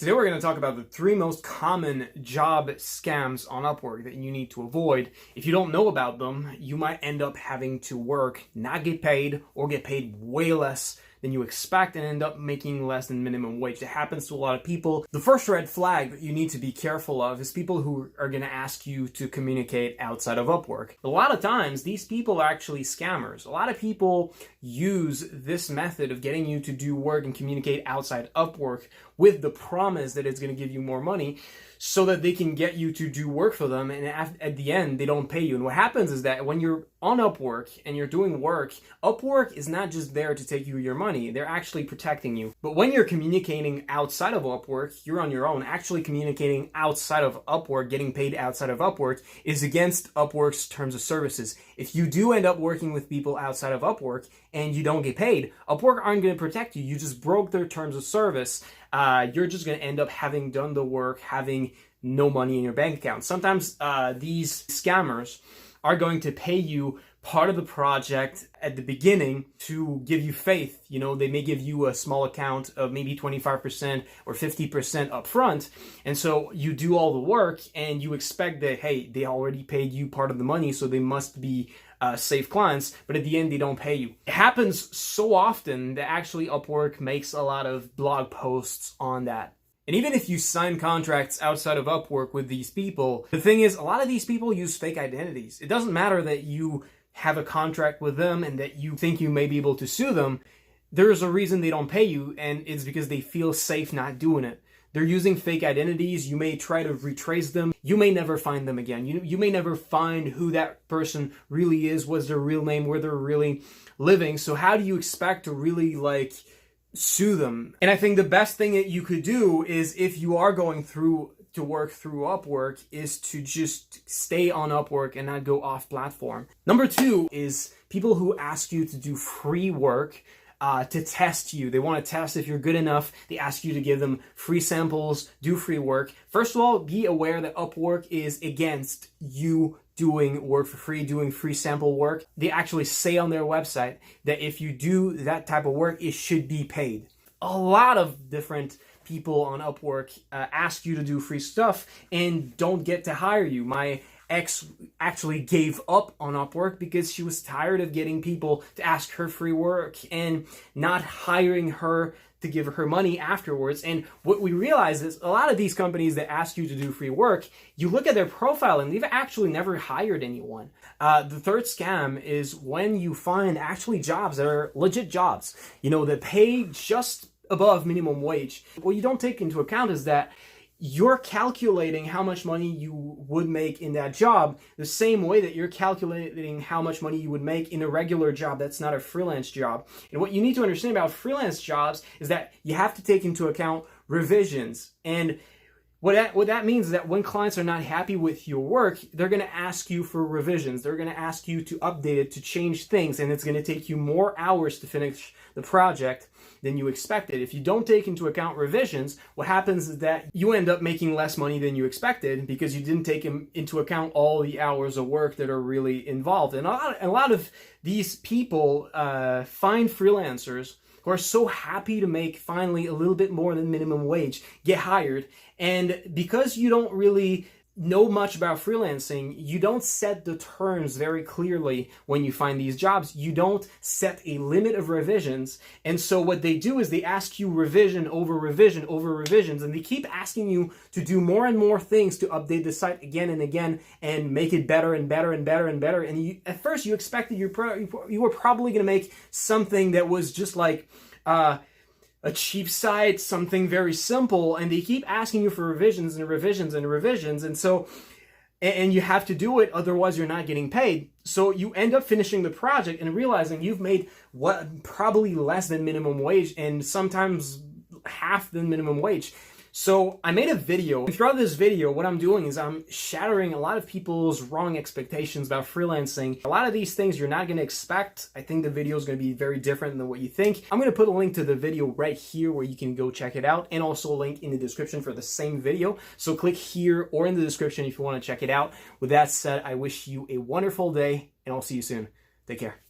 Today we're going to talk about the 3 most common job scams on Upwork that you need to avoid. If you don't know about them, you might end up having to work, not get paid, or get paid way less than you expect and end up making less than minimum wage. It happens to a lot of people. The first red flag that you need to be careful of is people who are going to ask you to communicate outside of Upwork. A lot of times, these people are actually scammers. A lot of people use this method of getting you to do work and communicate outside Upwork with the promise that it's going to give you more money so that they can get you to do work for them, and at the end, they don't pay you. And what happens is that when you're on Upwork and you're doing work, Upwork is not just there to take you your money, they're actually protecting you. But when you're communicating outside of Upwork, you're on your own. Actually communicating outside of Upwork, getting paid outside of Upwork, is against Upwork's terms of services. If you do end up working with people outside of Upwork and you don't get paid, Upwork aren't going to protect you. You just broke their terms of service. You're just going to end up having done the work, having no money in your bank account. Sometimes these scammers are going to pay you part of the project at the beginning to give you faith. You know, they may give you a small account of maybe 25% or 50% upfront. And so you do all the work and you expect that, hey, they already paid you part of the money, so they must be safe clients, but at the end, they don't pay you. It happens so often that actually Upwork makes a lot of blog posts on that. And even if you sign contracts outside of Upwork with these people, the thing is, a lot of these people use fake identities. It doesn't matter that you have a contract with them and that you think you may be able to sue them. There's a reason they don't pay you, and it's because they feel safe not doing it. They're using fake identities. You may try to retrace them. You may never find them again. You may never find who that person really is, what's their real name, where they're really living. So how do you expect to really sue them? And I think the best thing that you could do is, if you are going to work through Upwork, is to just stay on Upwork and not go off platform. Number 2 is people who ask you to do free work to test you. They want to test if you're good enough. They ask you to give them free samples, do free work. First of all, be aware that Upwork is against you doing work for free, doing free sample work. They actually say on their website that if you do that type of work, it should be paid. A lot of different people on Upwork ask you to do free stuff and don't get to hire you. My ex actually gave up on Upwork because she was tired of getting people to ask her free work and not hiring her to give her money afterwards. And what we realize is a lot of these companies that ask you to do free work, you look at their profile and they've actually never hired anyone. The third scam is when you find actually jobs that are legit jobs, that pay just above minimum wage. What you don't take into account is that you're calculating how much money you would make in that job the same way that you're calculating how much money you would make in a regular job that's not a freelance job. And what you need to understand about freelance jobs is that you have to take into account revisions. And what that means is that when clients are not happy with your work, they're going to ask you for revisions. They're going to ask you to update it, to change things, and it's going to take you more hours to finish the project than you expected. If you don't take into account revisions, what happens is that you end up making less money than you expected because you didn't take into account all the hours of work that are really involved. And a lot of these people find freelancers who are so happy to make finally a little bit more than minimum wage, get hired. And because you don't really know much about freelancing, you don't set the terms very clearly when you find these jobs. You don't set a limit of revisions. And so what they do is they ask you revision over revision over revisions, and they keep asking you to do more and more things to update the site again and again and make it better and better and better and better. And at first you expected you were probably going to make something that was just like a cheap site, something very simple, and they keep asking you for revisions and revisions and revisions, and so you have to do it, otherwise you're not getting paid. So you end up finishing the project and realizing you've made probably less than minimum wage, and sometimes half the minimum wage. So I made a video, and throughout this video, what I'm doing is I'm shattering a lot of people's wrong expectations about freelancing. A lot of these things you're not going to expect. I think the video is going to be very different than what you think. I'm going to put a link to the video right here where you can go check it out, and also a link in the description for the same video. So click here or in the description if you want to check it out. With that said, I wish you a wonderful day, and I'll see you soon. Take care.